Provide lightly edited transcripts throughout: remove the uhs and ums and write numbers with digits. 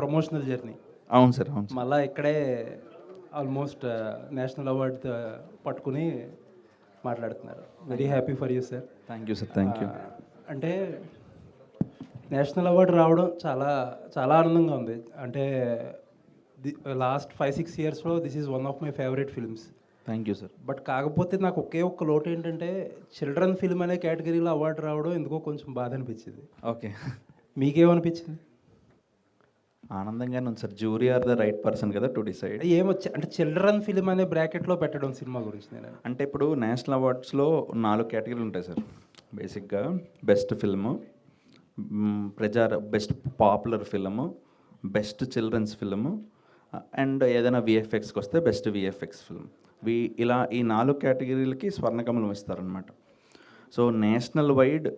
Promotional journey. అవును sir, అవును sir. మళ్ళా ఇక్కడే ఆల్మోస్ట్ నేషనల్ అవార్డ్ పట్టుకుని మాట్లాడుతున్నారు. Very happy for you sir. Thank you sir, thank you. అంటే నేషనల్ అవార్డు రావడం చాలా చాలా ఆనందంగా ఉంది. అంటే లాస్ట్ 5-6 ఇయర్స్లో this is one of my favourite films. Thank you sir. But కాకపోతే నాకు ఒకే ఒక్క లోటు ఏంటంటే చిల్డ్రన్ ఫిల్మ్ అనే కేటగిరీలో అవార్డు రావడం ఎందుకో కొంచెం బాధ అనిపించింది. ఓకే. మీకేమనిపించింది? ఆనందంగానే ఉంది sir. Jury are the right person కదా టు డిసైడ్. ఏమొచ్చా అంటే చిల్డ్రన్ ఫిల్మ్ అనే బ్రాకెట్లో పెట్టడం సినిమా గురించి నేను అంటే ఇప్పుడు నేషనల్ అవార్డ్స్లో 4 కేటగిరీలు ఉంటాయి సార్. బేసిక్గా best film, best popular film, best children's film, and ఏదైనా విఎఫ్ఎక్స్కి వస్తే బెస్ట్ విఎఫ్ఎక్స్ ఫిల్మ్. ఇలా ఈ 4 కేటగిరీలకి స్వర్ణకమలం ఇస్తారనమాట. సో నేషనల్ వైడ్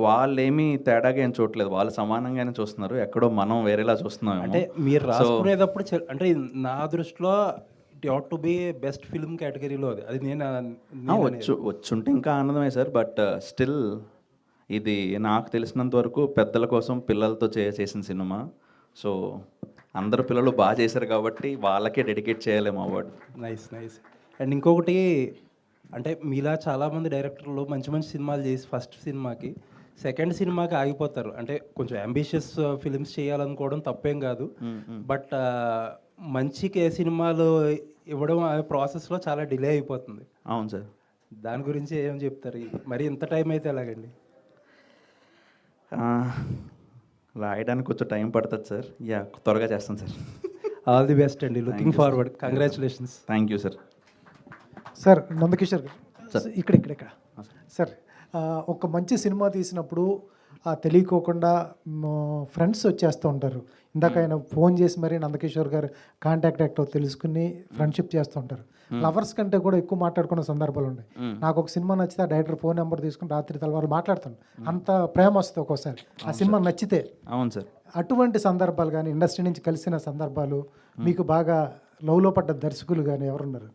వాళ్ళేమీ తేడాగా ఏం చూడట్లేదు, వాళ్ళు సమానంగానే చూస్తున్నారు. ఎక్కడో మనం వేరేలా చూస్తున్నాం. అంటే మీరు రాసుకునేటప్పుడు అంటే నా దృష్టిలో it ought to be best film కేటగిరీలో అది నేను వచ్చుంటే ఇంకా ఆనందమే సార్. బట్ స్టిల్ ఇది నాకు తెలిసినంత వరకు పెద్దల కోసం పిల్లలతో చేసిన సినిమా. సో అందరు పిల్లలు బాగా చేశారు కాబట్టి వాళ్ళకే డెడికేట్ చేయలేము అవార్డు. Nice nice. అండ్ ఇంకొకటి అంటే మీలా చాలామంది డైరెక్టర్లు మంచి మంచి సినిమాలు చేసి ఫస్ట్ సినిమాకి సెకండ్ సినిమాకి ఆగిపోతారు. అంటే కొంచెం అంబిషియస్ ఫిలిమ్స్ చేయాలనుకోవడం తప్పేం కాదు. బట్ మంచికి సినిమాలు ఇవ్వడం ఆ ప్రాసెస్లో చాలా డిలే అయిపోతుంది. అవును సార్. దాని గురించి ఏం చెప్తారు? మరి ఇంత టైం అయితే ఎలాగండి? రాయడానికి కొంచెం టైం పడుతుంది సార్. యా, త్వరగా చేస్తాను సార్. ఆల్ ది బెస్ట్ అండి. Looking forward. Congratulations. Thank you sir. Sir Nandakishore గారు, ఇక్కడ సార్, ఒక మంచి సినిమా తీసినప్పుడు తెలియకోకుండా ఫ్రెండ్స్ వచ్చేస్తూ ఉంటారు. ఇందాక ఆయన ఫోన్ చేసి మరి నందకిషోర్ గారు కాంటాక్ట్ యాక్టో తెలుసుకుని ఫ్రెండ్షిప్ చేస్తూ ఉంటారు. లవర్స్ కంటే కూడా ఎక్కువ మాట్లాడుకున్న సందర్భాలు ఉన్నాయి. నాకు ఒక సినిమా నచ్చితే ఆ డైరెక్టర్ ఫోన్ నెంబర్ తీసుకుని రాత్రి తలవారు మాట్లాడతాను. అంత ప్రేమ వస్తుంది ఒక్కోసారి ఆ సినిమా నచ్చితే. అవును సార్. అటువంటి సందర్భాలు కానీ ఇండస్ట్రీ నుంచి కలిసిన సందర్భాలు, మీకు బాగా లవ్లో పడ్డ దర్శకులు కానీ ఎవరున్నారు?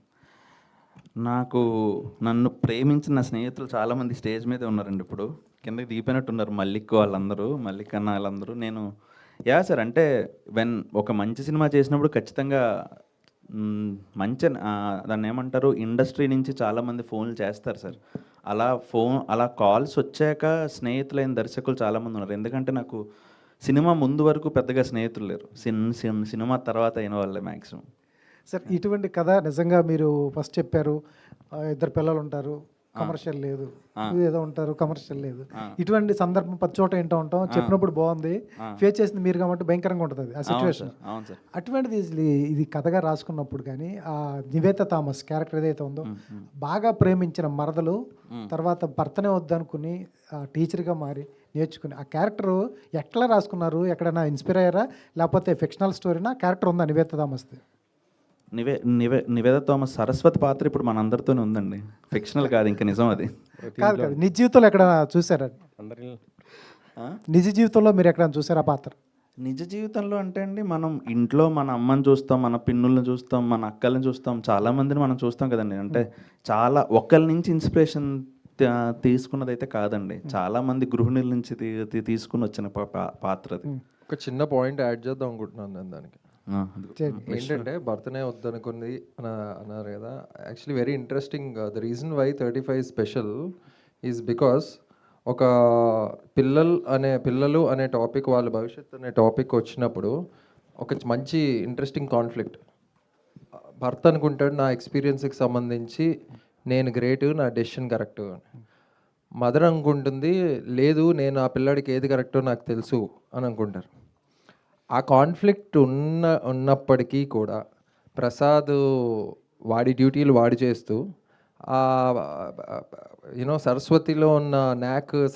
నన్ను ప్రేమించిన స్నేహితులు చాలామంది స్టేజ్ మీదే ఉన్నారండి. ఇప్పుడు కిందకి దిగిపోయినట్టు ఉన్నారు. మల్లిక్ వాళ్ళందరూ, మల్లిక్ అన్న వాళ్ళందరూ. నేను సార్ అంటే ఒక మంచి సినిమా చేసినప్పుడు ఖచ్చితంగా మంచి దాన్ని ఏమంటారు, ఇండస్ట్రీ నుంచి చాలామంది ఫోన్లు చేస్తారు సార్. అలా కాల్స్ వచ్చాక స్నేహితులైన దర్శకులు చాలామంది ఉన్నారు. ఎందుకంటే నాకు సినిమా ముందు వరకు పెద్దగా స్నేహితులు లేరు. సినిమా తర్వాత అయిన వాళ్ళే మ్యాక్సిమం. సార్ ఇటువంటి కథ నిజంగా మీరు ఫస్ట్ చెప్పారు, 2 పిల్లలు ఉంటారు, కమర్షియల్ లేదు, ఏదో ఉంటారు, కమర్షియల్ లేదు. ఇటువంటి సందర్భం 10 చోట ఏంటో ఉంటాం. చెప్పినప్పుడు బాగుంది, ఫేస్ చేసింది మీరు కాబట్టి భయంకరంగా ఉంటుంది ఆ సిచ్యువేషన్. అటువంటిది ఇది కథగా రాసుకున్నప్పుడు కానీ ఆ నివేత థామస్ క్యారెక్టర్ ఏదైతే ఉందో, బాగా ప్రేమించిన మరదలు తర్వాత భర్తనే వద్దనుకుని టీచర్గా మారి నేర్చుకుని ఆ క్యారెక్టర్ ఎట్లా రాసుకున్నారు? ఎక్కడైనా ఇన్స్పైర్ అయ్యారా, లేకపోతే ఫిక్షనల్ స్టోరీనా? క్యారెక్టర్ ఉందా నివేత థామస్? నివేద థామస్ సరస్వతి పాత్ర ఇప్పుడు మనందరితోనే ఉందండి. ఫిక్షనల్ కాదు, ఇంకా నిజం. అది కాదు. నిజ జీవితంలో ఎక్కడ చూసారా? నిజ జీవితంలో మీరు ఎక్కడ చూసారా పాత్ర? నిజ జీవితంలో అంటే అండి, మనం ఇంట్లో మన అమ్మని చూస్తాం, మన పిన్నులను చూస్తాం, మన అక్కల్ని చూస్తాం, చాలామందిని మనం చూస్తాం కదండి. అంటే చాలా ఒకరి నుంచి ఇన్స్పిరేషన్ తీసుకున్నది అయితే కాదండి. చాలామంది గృహిణుల నుంచి తీసుకుని వచ్చిన పాత్ర అది. ఒక చిన్న పాయింట్ యాడ్ చేద్దాం అనుకుంటున్నాను నేను దానికి. ఏంటంటే భర్తనే వద్దనుకుంది అన్నారు కదా. Actually very interesting. The reason why 35 special is because ఒక పిల్లలు అనే టాపిక్, వాళ్ళ భవిష్యత్తు అనే టాపిక్ వచ్చినప్పుడు ఒక మంచి ఇంట్రెస్టింగ్ కాన్ఫ్లిక్ట్. భర్త అనుకుంటాడు నా ఎక్స్పీరియన్స్కి సంబంధించి నేను గ్రేట్, నా డెసిషన్ కరెక్ట్. మదర్ అనుకుంటుంది లేదు, నేను ఆ పిల్లాడికి ఏది కరెక్టో నాకు తెలుసు అని అనుకుంటారు. ఆ కాన్ఫ్లిక్ట్ ఉన్నప్పటికీ కూడా ప్రసాద్ వాడి డ్యూటీలు వాడి చేస్తూ సరస్వతిలో ఉన్న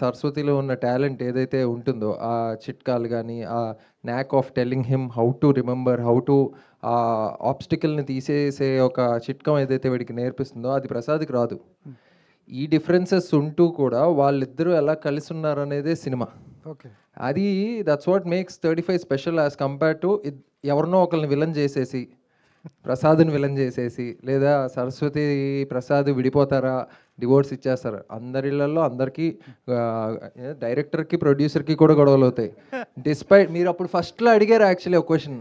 సరస్వతిలో ఉన్న టాలెంట్ ఏదైతే ఉంటుందో, ఆ చిట్కాలు కానీ, ఆ knack of telling him how to remember, how to ఆ ఆబ్స్టికల్ని తీసేసే ఒక చిట్కం ఏదైతే వీడికి నేర్పిస్తుందో అది ప్రసాద్కి రాదు. ఈ డిఫరెన్సెస్ ఉంటూ కూడా వాళ్ళిద్దరూ ఎలా కలిసి ఉన్నారు అనేదే సినిమా. అది that's what makes 35 special as compare to ఎవరినో ఒకరిని విలన్ చేసేసి ప్రసాద్ని విలన్ చేసేసి, లేదా సరస్వతి ప్రసాద్ విడిపోతారా, డివోర్స్ ఇచ్చేస్తారు. అందరిళ్ళల్లో అందరికీ డైరెక్టర్కి ప్రొడ్యూసర్కి కూడా గొడవలు అవుతాయి. డిస్పైట్ మీరు అప్పుడు ఫస్ట్లో అడిగారు యాక్చువల్లీ ఒక క్వశ్చన్,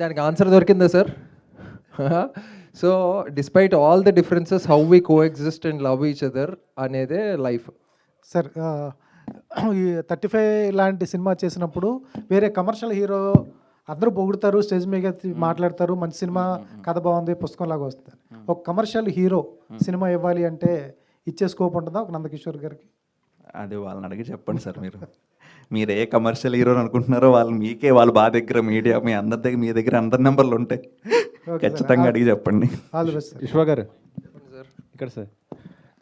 దానికి ఆన్సర్ దొరికిందా sir? So despite all the differences how we co exist and love each other అనేదే లైఫ్. సార్ ఈ 35 లాంటి సినిమా చేసినప్పుడు వేరే కమర్షియల్ హీరో అందరూ పొగుడుతారు, స్టేజ్ మీద మాట్లాడతారు, మంచి సినిమా, కథ బాగుంది, పుస్తకం లాగా వస్తుంది. ఒక కమర్షియల్ హీరో సినిమా ఇవ్వాలి అంటే ఇచ్చే స్కోప్ ఉంటుందా ఒక నందకిషోర్ గారికి? అది వాళ్ళని అడిగి చెప్పండి సార్. మీరు ఏ కమర్షియల్ హీరో అనుకుంటున్నారో వాళ్ళు మీకే, వాళ్ళు బాగా దగ్గర మీడియా మీ అందరి దగ్గర, మీ దగ్గర అందరి నెంబర్లు ఉంటాయి, ఖచ్చితంగా అడిగి చెప్పండి. All the best sir. విశ్వ గారు ఇక్కడ సార్,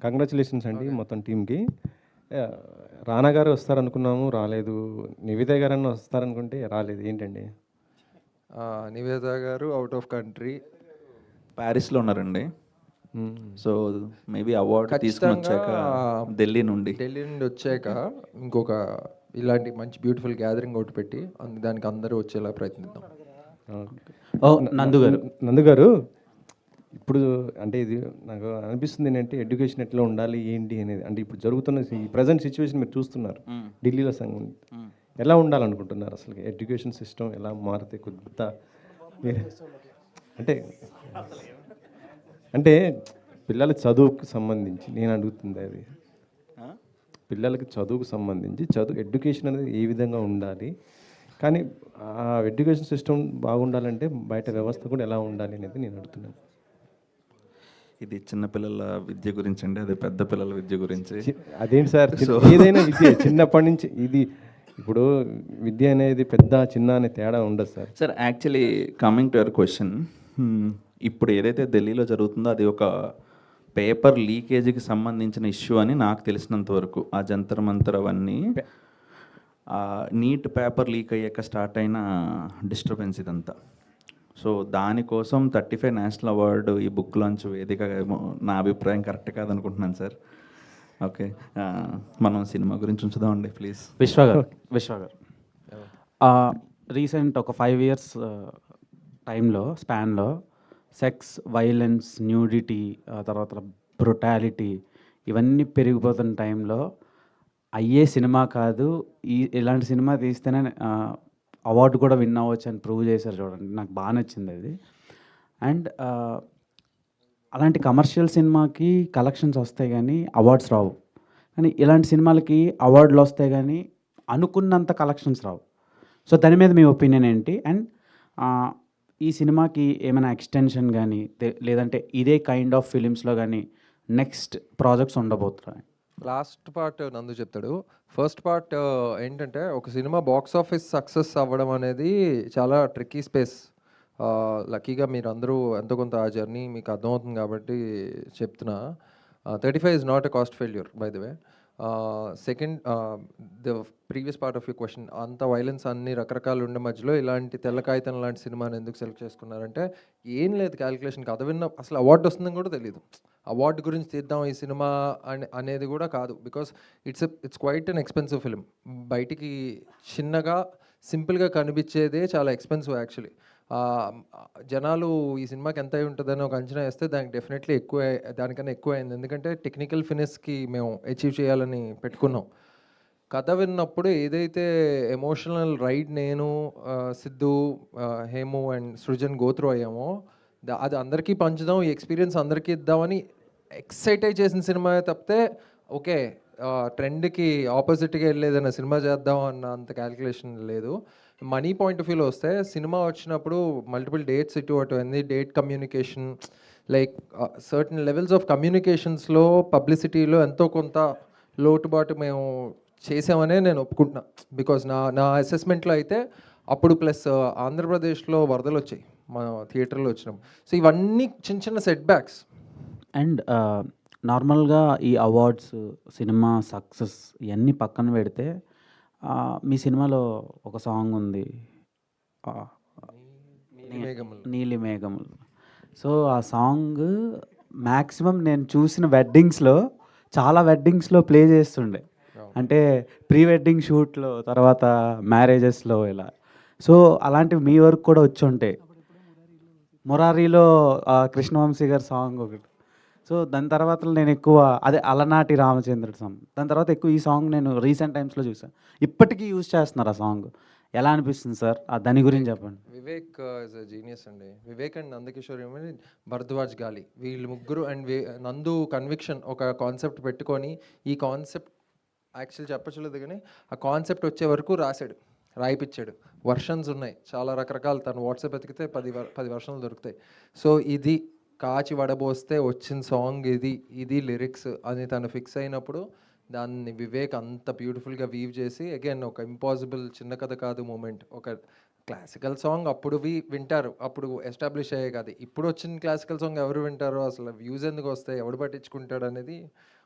కంగ్రాచులేషన్స్ అండి మొత్తం టీంకి. రానా గారు వస్తారనుకున్నాము, రాలేదు. నివేద గారన్నా వస్తారనుకుంటే రాలేదు, ఏంటండి? నివేద గారు అవుట్ ఆఫ్ కంట్రీ, ప్యారిస్లో ఉన్నారండి. సో మేబీ అవార్డు తీసుకుని వచ్చాక ఢిల్లీ నుండి వచ్చాక ఇంకొక ఇలాంటి మంచి బ్యూటిఫుల్ గ్యాదరింగ్ ఒకటి పెట్టి దానికి అందరూ వచ్చేలా ప్రయత్నిద్దాం. నందు గారు ఇప్పుడు అంటే ఇది నాకు అనిపిస్తుంది ఏంటంటే ఎడ్యుకేషన్ ఎట్లా ఉండాలి ఏంటి అనేది, అంటే ఇప్పుడు జరుగుతున్న ఈ ప్రజెంట్ సిచ్యువేషన్ మీరు చూస్తున్నారు ఢిల్లీలో సంఘం, ఎలా ఉండాలనుకుంటున్నారు అసలు? ఎడ్యుకేషన్ సిస్టమ్ ఎలా మారితే కొద్దిగా మీరు అంటే అంటే పిల్లల చదువుకు సంబంధించి నేను అడుగుతుంది అది, పిల్లలకి చదువుకు సంబంధించి ఎడ్యుకేషన్ అనేది ఏ విధంగా ఉండాలి, కానీ ఆ ఎడ్యుకేషన్ సిస్టమ్ బాగుండాలంటే బయట వ్యవస్థ కూడా ఎలా ఉండాలి అనేది నేను అడుగుతున్నాను. ఇది చిన్నపిల్లల విద్య గురించి అండి, అది పెద్ద పిల్లల విద్య గురించి. అదేంటి సార్, ఏదైనా విద్య చిన్నప్పటి నుంచి ఇది, ఇప్పుడు విద్య అనేది పెద్ద చిన్న అనే తేడా ఉండదు sir. Sir actually coming to your question, ఇప్పుడు ఏదైతే ఢిల్లీలో జరుగుతుందో అది ఒక పేపర్ లీకేజీకి సంబంధించిన ఇష్యూ అని నాకు తెలిసినంత వరకు. ఆ జంతర్ మంతర్ అవన్నీ నీట్ పేపర్ లీక్ అయ్యాక స్టార్ట్ అయిన డిస్టర్బెన్స్ ఇదంతా. సో దానికోసం 35 నేషనల్ అవార్డు ఈ బుక్ లాంచ్ వేదిక నా అభిప్రాయం కరెక్ట్ కాదనుకుంటున్నాను సార్. ఓకే, మనం సినిమా గురించి ఉంచుదామండి ప్లీజ్. విశ్వ గారు రీసెంట్ ఒక 5 years టైంలో స్పాన్లో సెక్స్, వైలెన్స్, న్యూడిటీ, తర్వాత బ్రుటాలిటీ ఇవన్నీ పెరిగిపోతున్న టైంలో అయ్యే సినిమా కాదు, ఇలాంటి సినిమా తీస్తేనే అవార్డు కూడా విన్ అవ్వచ్చు అని ప్రూవ్ చేశారు చూడండి. నాకు బాగా నచ్చింది అది. అండ్ అలాంటి కమర్షియల్ సినిమాకి కలెక్షన్స్ వస్తాయి కానీ అవార్డ్స్ రావు, కానీ ఇలాంటి సినిమాలకి అవార్డులు వస్తాయి కానీ అనుకున్నంత కలెక్షన్స్ రావు. సో దాని మీద మీ ఒపీనియన్ ఏంటి? అండ్ ఈ సినిమాకి ఏమైనా ఎక్స్టెన్షన్ కానీ లేదంటే ఇదే కైండ్ ఆఫ్ ఫిలిమ్స్లో కానీ నెక్స్ట్ ప్రాజెక్ట్స్ ఉండబోతున్నాయి? లాస్ట్ పార్ట్ నందు చెప్తాడు. ఫస్ట్ పార్ట్ ఏంటంటే ఒక సినిమా బాక్స్ ఆఫీస్ సక్సెస్ అవ్వడం అనేది చాలా ట్రిక్కీ స్పేస్. లక్కీగా మీరు అందరూ ఎంతో కొంత ఆ జర్నీ మీకు అర్థమవుతుంది కాబట్టి చెప్తున్నా. 35 is not a cost failure by the way. Second, the previous part of you question, అంత వైలెన్స్ అన్ని రకరకాలు ఉండే మధ్యలో ఇలాంటి తెల్ల కాగితం లాంటి సినిమాని ఎందుకు సెలెక్ట్ చేసుకున్నారంటే ఏం లేదు క్యాలిక్యులేషన్. కథ విన్న అసలు అవార్డు వస్తుందని కూడా తెలియదు. అవార్డు గురించి తీద్దాం ఈ సినిమా అనేది కూడా కాదు. Because it's quite an expensive film. బయటికి చిన్నగా సింపుల్గా కనిపించేదే చాలా ఎక్స్పెన్సివ్ యాక్చువల్లీ. జనాలు ఈ సినిమాకి ఎంత అయి ఉంటుందని ఒక అంచనా వేస్తే దానికి డెఫినెట్లీ దానికన్నా ఎక్కువ అయింది. ఎందుకంటే టెక్నికల్ ఫినిష్కి మేము అచీవ్ చేయాలని పెట్టుకున్నాం. కథ విన్నప్పుడు ఏదైతే ఎమోషనల్ రైడ్ నేను, సిద్ధు, హేము అండ్ సృజన్ గోత్రూ అయ్యామో అది అందరికీ పంచుదాం, ఈ ఎక్స్పీరియన్స్ అందరికీ ఇద్దామని ఎక్సైట్ అయి చేసిన సినిమా తప్పితే ఓకే ట్రెండ్కి ఆపోజిట్గా వెళ్ళేదన్న సినిమా చేద్దాం అన్న అంత క్యాలిక్యులేషన్ లేదు. మనీ పాయింట్ ఆఫ్ వ్యూలో వస్తే సినిమా వచ్చినప్పుడు మల్టిపుల్ డేట్స్ ఇటు అటు అయింది. Date communication like certain levels of కమ్యూనికేషన్స్లో పబ్లిసిటీలో ఎంతో కొంత లోటుబాటు మేము చేసామనే నేను ఒప్పుకుంటున్నా. బికాజ్ నా అసెస్మెంట్లో అయితే అప్పుడు ప్లస్ ఆంధ్రప్రదేశ్లో వరదలు వచ్చాయి మా థియేటర్లో వచ్చినాం. సో ఇవన్నీ చిన్న చిన్న సెట్ బ్యాక్స్. అండ్ నార్మల్గా ఈ అవార్డ్స్, సినిమా సక్సెస్ ఇవన్నీ పక్కన పెడితే మీ సినిమాలో ఒక సాంగ్ ఉంది నీలి మేఘములు. సో ఆ సాంగ్ మ్యాక్సిమం నేను చూసిన వెడ్డింగ్స్లో చాలా వెడ్డింగ్స్లో ప్లే చేస్తుండే, అంటే ప్రీ వెడ్డింగ్ షూట్లో, తర్వాత మ్యారేజెస్లో ఇలా. సో అలాంటివి మీ వరకు కూడా వచ్చి ఉంటాయి. మురారిలో కృష్ణవంశీ గారి సాంగ్ ఒకటి. సో దాని తర్వాత నేను ఎక్కువ అదే అలనాటి రామచంద్రుడి సాంగ్, దాని తర్వాత ఎక్కువ ఈ సాంగ్ నేను రీసెంట్ టైమ్స్లో చూసాను. ఇప్పటికీ యూజ్ చేస్తున్నారు ఆ సాంగ్. ఎలా అనిపిస్తుంది సార్ దాని గురించి చెప్పండి. వివేక్ ఇస్ అ జీనియస్ అండి. వివేక్ అండ్ నందకిషోర్ ఏమని భరద్వాజ్ గాలి వీళ్ళు ముగ్గురు అండ్ నందు కన్విక్షన్ ఒక కాన్సెప్ట్ పెట్టుకొని ఈ కాన్సెప్ట్ యాక్చువల్ చెప్పచ్చలేదు కానీ ఆ కాన్సెప్ట్ వచ్చే వరకు రాయిపించాడు. వర్షన్స్ ఉన్నాయి చాలా రకరకాలు, తను వాట్సాప్ ఎతికితే 10 వర్షన్లు దొరుకుతాయి. సో ఇది కాచి వడబోస్తే వచ్చిన సాంగ్ ఇది లిరిక్స్ అని తను ఫిక్స్ అయినప్పుడు దాన్ని వివేక్ అంత బ్యూటిఫుల్గా వీవ్ చేసి అగైన్ ఒక ఇంపాసిబుల్ చిన్న కథ కాదు మూమెంట్, ఒక క్లాసికల్ సాంగ్ అప్పుడు వింటారు, అప్పుడు ఎస్టాబ్లిష్ అయ్యే కాదు. ఇప్పుడు వచ్చిన క్లాసికల్ సాంగ్ ఎవరు వింటారో, అసలు వ్యూస్ ఎందుకు వస్తాయి, ఎవడు పట్టించుకుంటాడు అనేది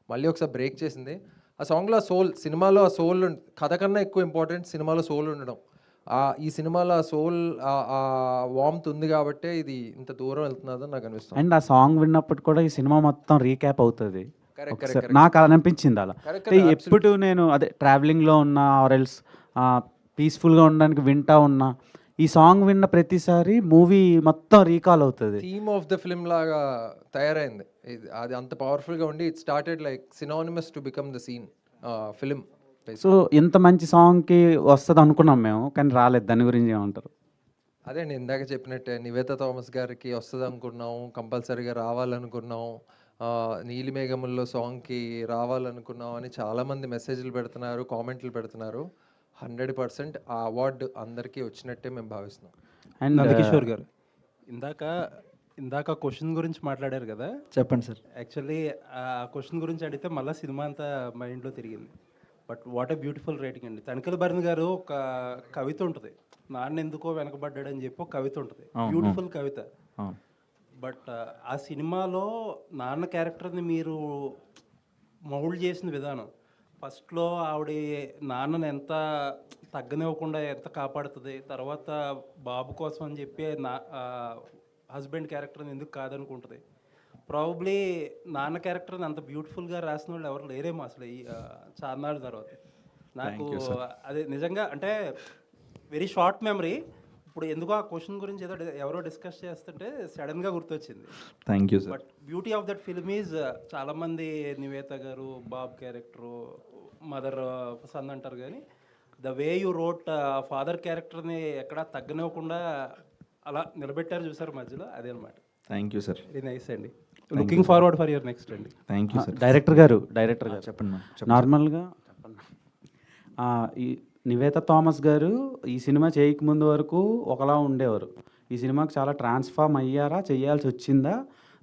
మళ్ళీ ఒకసారి బ్రేక్ చేసింది. ఆ సాంగ్లో ఆ సోల్, సినిమాలో ఆ సోల్ కథ కన్నా ఎక్కువ ఇంపార్టెంట్ సినిమాలో సోల్ ఉండడం. ఈ సినిమాలో ఆ సోల్ ఆ వార్మ్త్ ఉంది కాబట్టే ఇది ఇంత దూరం వెళ్తున్నదని నాకు అనిపిస్తుంది. అండ్ ఆ సాంగ్ విన్నప్పుడు కూడా ఈ సినిమా మొత్తం రీక్యాప్ అవుతుంది. Correct, ఒకసారి correct, నాకు అలా అనిపించింది అలా. Correct, అంటే correct, ఎప్పుడు నేను అదే ట్రావెలింగ్లో ఉన్నా ఆర్ఎల్స్ పీస్ఫుల్గా ఉండడానికి వింటా ఉన్నా, ఈ సాంగ్ విన్న ప్రతిసారి మూవీ మొత్తం రీకాల్ అవుతుంది. థీమ్ ఆఫ్ ద ఫిల్మ్ లాగా తయారైంది అది అంత పవర్ఫుల్గా ఉండి it started like synonymous to become the scene film. So ఇంత మంచి సాంగ్కి వస్తుంది అనుకున్నాం మేము, కానీ రాలేదు. దాని గురించి ఏమంటారు? అదే నేను ఇందాక చెప్పినట్టే నివేతా థామస్ గారికి వస్తుంది అనుకున్నాం, కంపల్సరీగా రావాలనుకున్నాం, నీలిమేఘముల్లో సాంగ్కి రావాలనుకున్నాం అని చాలామంది మెసేజ్లు పెడుతున్నారు, కామెంట్లు పెడుతున్నారు. 100% ఆ అవార్డు అందరికీ వచ్చినట్టే మేము భావిస్తున్నాం. అండ్ నందకిషోర్ గారు ఇందాక క్వశ్చన్ గురించి మాట్లాడారు కదా, చెప్పండి సార్. యాక్చువల్లీ ఆ క్వశ్చన్ గురించి అడిగితే మళ్ళీ సినిమా అంతా మైండ్లో తిరిగింది. But what a beautiful writing అండి. తనిఖీల భరణ్ గారు ఒక కవిత ఉంటుంది, నాన్న ఎందుకో వెనకబడ్డాడు అని చెప్పి ఒక కవిత ఉంటుంది, బ్యూటిఫుల్ కవిత. బట్ ఆ సినిమాలో నాన్న క్యారెక్టర్ని మీరు మౌల్డ్ చేసిన విధానం, ఫస్ట్లో ఆవిడ నాన్నని ఎంత తగ్గనివ్వకుండా ఎంత కాపాడుతుంది, తర్వాత బాబు కోసం అని చెప్పి హస్బెండ్ క్యారెక్టర్ని ఎందుకు కాదనుకుంటుంది. ప్రాబబ్లీ నాన్న క్యారెక్టర్ని అంత బ్యూటిఫుల్గా రాసిన వాళ్ళు ఎవరు లేరేమో అసలు ఈ చార్నాళ్ళ తర్వాత. నాకు అది నిజంగా అంటే వెరీ షార్ట్ మెమరీ. ఇప్పుడు ఎందుకో ఆ క్వశ్చన్ గురించి ఎవరో డిస్కస్ చేస్తుంటే సడన్గా గుర్తొచ్చింది. Thank you sir. But beauty of that film is చాలామంది Nivetha garu Bob character mother son అంటారు, కానీ the way you wrote father క్యారెక్టర్ని ఎక్కడా తగ్గనివ్వకుండా అలా నిలబెట్టారు చూసారు మధ్యలో, అదే అనమాట. Thank you sir. Very nice అండి. Looking forward for your next అండి. Thank you sir. Director garu చెప్పండి మ్యామ్. నార్మల్గా ఈ నివేతా థామస్ గారు ఈ సినిమా చేయకముందు వరకు ఒకలా ఉండేవారు. ఈ సినిమాకి చాలా ట్రాన్స్ఫార్మ్ అయ్యారా, చేయాల్సి వచ్చిందా?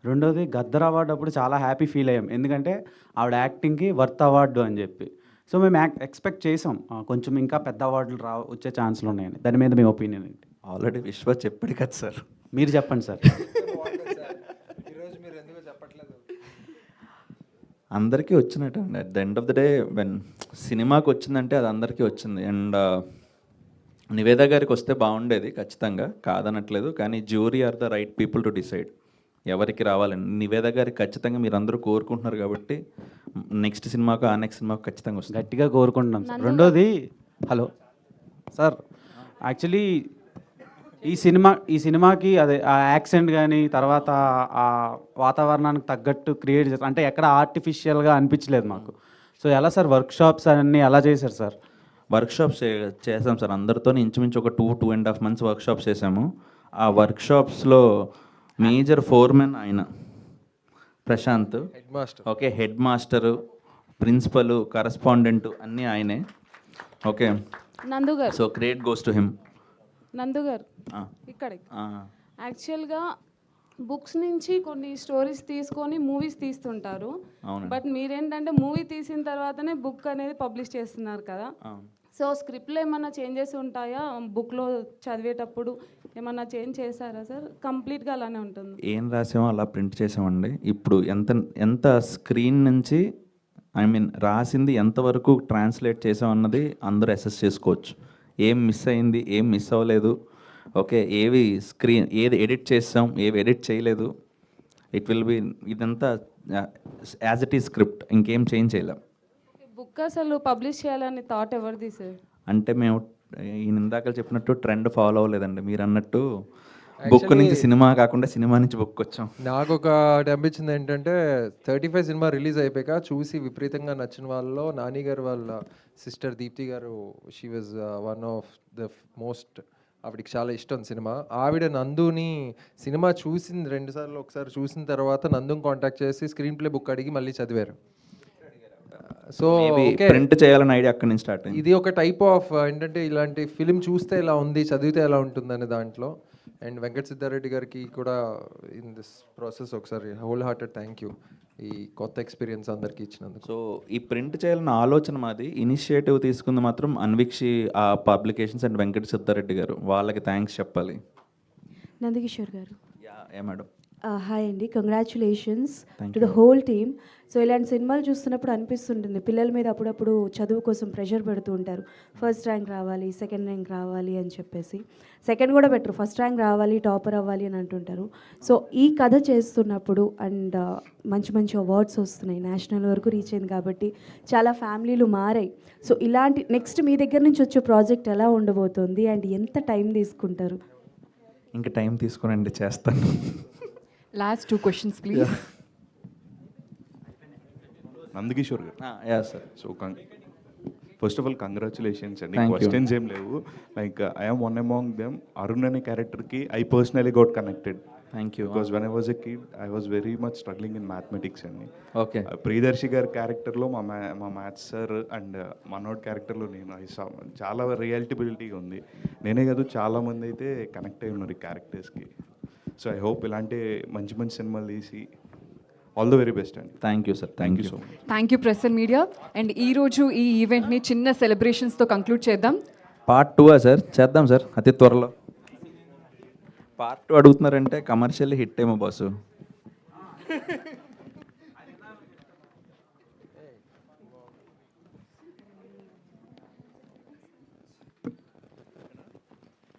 రెండోది గద్దర్ అవార్డు అప్పుడు చాలా హ్యాపీ ఫీల్ అయ్యాం, ఎందుకంటే ఆవిడ యాక్టింగ్కి వర్త్ అవార్డు అని చెప్పి. సో మేము ఎక్స్పెక్ట్ చేసాం కొంచెం ఇంకా పెద్ద అవార్డులు వచ్చే ఛాన్స్లు ఉన్నాయని. దాని మీద మీ ఒపీనియన్ ఏంటి? ఆల్రెడీ విశ్వ చెప్పాడు కదా సార్. మీరు చెప్పండి సార్. ఈరోజు మీరు ఎందుకు చెప్పట్లేదు? అందరికీ వచ్చినట్టు అండి. At the end of the day when సినిమాకి వచ్చిందంటే అది అందరికీ వచ్చింది. అండ్ నివేదా గారికి వస్తే బాగుండేది ఖచ్చితంగా, కాదనట్లేదు, కానీ jury are the right people to decide ఎవరికి రావాలని. నివేదా గారికి ఖచ్చితంగా మీరు అందరూ కోరుకుంటున్నారు కాబట్టి నెక్స్ట్ సినిమాకు ఆ నెక్స్ట్ సినిమాకు ఖచ్చితంగా వస్తుంది. గట్టిగా కోరుకుంటున్నాం సార్. రెండోది హలో సార్, యాక్చువల్లీ ఈ సినిమాకి అదే ఆ యాక్సెంట్ కానీ తర్వాత ఆ వాతావరణానికి తగ్గట్టు క్రియేట్ చేస్తారు, అంటే ఎక్కడ ఆర్టిఫిషియల్గా అనిపించలేదు మాకు. సో ఎలా సార్ వర్క్షాప్స్ అన్నీ ఎలా చేశారు సార్? వర్క్షాప్స్ చేసాం సార్, అందరితో ఇంచుమించు ఒక 2.5 months వర్క్షాప్స్ చేసాము. ఆ వర్క్షాప్స్లో మేజర్ ఫోర్మెన్ ఆయన Prashanth, head master, okay, head master, principal, correspondent అన్నీ ఆయనే. ఓకే, నందు గారు, so credit goes to him. Nandu గారు ఇక్కడ యాక్చువల్గా బుక్స్ నుంచి కొన్ని స్టోరీస్ తీసుకొని మూవీస్ తీస్తుంటారు. బట్ మీరేంటంటే మూవీ తీసిన తర్వాతనే బుక్ అనేది పబ్లిష్ చేస్తున్నారు కదా. సో స్క్రిప్ట్లో ఏమన్నా చేంజెస్ ఉంటాయా? బుక్లో చదివేటప్పుడు ఏమన్నా చేంజ్ చేశారా సార్? కంప్లీట్గా అలానే ఉంటుంది? ఏం రాసామో అలా ప్రింట్ చేసామండి. ఇప్పుడు ఎంత స్క్రీన్ నుంచి రాసింది ఎంతవరకు ట్రాన్స్లేట్ చేసామన్నది అందరూ అసెస్ చేసుకోవచ్చు. ఏం మిస్ అయింది, ఏం మిస్ అవ్వలేదు, ఓకే, ఏది ఎడిట్ చేసాం, ఏవి ఎడిట్ చేయలేదు, ఇట్ విల్ బి ఇదంతా యాజ్ ఇట్ ఈస్ స్క్రిప్ట్, ఇంకేం చేంజ్ చేయలేం. బుక్ అసలు పబ్లిష్ చేయాలని థాట్ ఎవరిది సార్? అంటే మేము ఇందాక చెప్పినట్టు ట్రెండ్ ఫాలో అవ్వలేదండి. మీరు అన్నట్టు బుక్ నుంచి సినిమా కాకుండా సినిమా నుంచి బుక్ వచ్చాం. నాకు ఒక అనిపించింది ఏంటంటే 35 సినిమా రిలీజ్ అయిపోయాక చూసి విపరీతంగా నచ్చిన వాళ్ళలో నాని గారు వాళ్ళ సిస్టర్ దీప్తి గారు, she was one of the most, ఆవిడకి చాలా ఇష్టం సినిమా. ఆవిడ నందుని సినిమా చూసింది 2 సార్లు, ఒకసారి చూసిన తర్వాత నందుని కాంటాక్ట్ చేసి స్క్రీన్ ప్లే బుక్ అడిగి మళ్ళీ చదివారు. సో ప్రింట్ చేయాలని ఐడియా అక్కడి నుంచి స్టార్ట్ అయింది. ఇది ఒక టైప్ ఆఫ్ ఏంటంటే ఇలాంటి ఫిలిం చూస్తే ఎలా ఉంది, చదివితే ఎలా ఉంటుంది అనే దాంట్లో. అండ్ వెంకట సిద్ధారెడ్డి గారికి కూడా ఇన్ దిస్ ప్రాసెస్ ఒకసారి హోల్ హార్టెడ్ థ్యాంక్ యూ ఈ కొత్త ఎక్స్పీరియన్స్ అందరికీ ఇచ్చినందుకు. సో ఈ ప్రింట్ చేయాలన్న ఆలోచన మాది, ఇనిషియేటివ్ తీసుకుంది మాత్రం అన్వీక్షి ఆ పబ్లికేషన్స్ అండ్ వెంకట సిద్ధారెడ్డి గారు, వాళ్ళకి థ్యాంక్స్ చెప్పాలి. నందకిషోర్ గారు. ఏ మేడం. హాయ్ అండి, congratulations to the whole team. So ఇలాంటి సినిమాలు చూస్తున్నప్పుడు అనిపిస్తుంటుంది పిల్లల మీద అప్పుడప్పుడు చదువు కోసం ప్రెషర్ పెడుతూ ఉంటారు. ఫస్ట్ ర్యాంక్ రావాలి, సెకండ్ ర్యాంక్ రావాలి అని చెప్పేసి. సెకండ్ కూడా బెటర్, ఫస్ట్ ర్యాంక్ రావాలి, టాపర్ అవ్వాలి అని అంటుంటారు. సో ఈ కథ చేస్తున్నప్పుడు అండ్ మంచి మంచి అవార్డ్స్ వస్తున్నాయి, నేషనల్ వరకు రీచ్ అయింది కాబట్టి చాలా ఫ్యామిలీలు మారాయి. సో ఇలాంటి నెక్స్ట్ మీ దగ్గర నుంచి వచ్చే ప్రాజెక్ట్ ఎలా ఉండబోతుంది అండ్ ఎంత టైం తీసుకుంటారు? ఇంకా టైం తీసుకునండి, చేస్తాను. Last 2 questions, please. నందకిషోర్ గారు. Yeah sir. So first of all congratulations అండి. Thank you. క్వశ్చన్స్ ఏం లేవు. Like I'm one among them. Arun అనే క్యారెక్టర్కి I personally got connected. Thank you. Because when I was a kid I was very much struggling in mathematics అండి. Okay. Priyadarshi గారి క్యారెక్టర్లో మా maths sir and మనోడ్ క్యారెక్టర్లో నేను చాలా రియాలిటబిలిటీ ఉంది. నేనే కాదు చాలామంది అయితే కనెక్ట్ అయి ఉన్నారు ఈ క్యారెక్టర్స్కి. సో ఐ హోప్ ఇలాంటి మంచి మంచి సినిమాలు తీసి ఆల్ ద వెరీ బెస్ట్ అండి. Thank you sir. Thank you so much. Thank you press and media. And ఈరోజు ఈ ఈవెంట్ని చిన్న సెలబ్రేషన్స్తో కంక్లూడ్ చేద్దాం. Part 2 sir? చేద్దాం సార్ అతి త్వరలో. పార్ట్ 2 అడుగుతున్నారంటే కమర్షియల్ హిట్ ఏమో బాసు.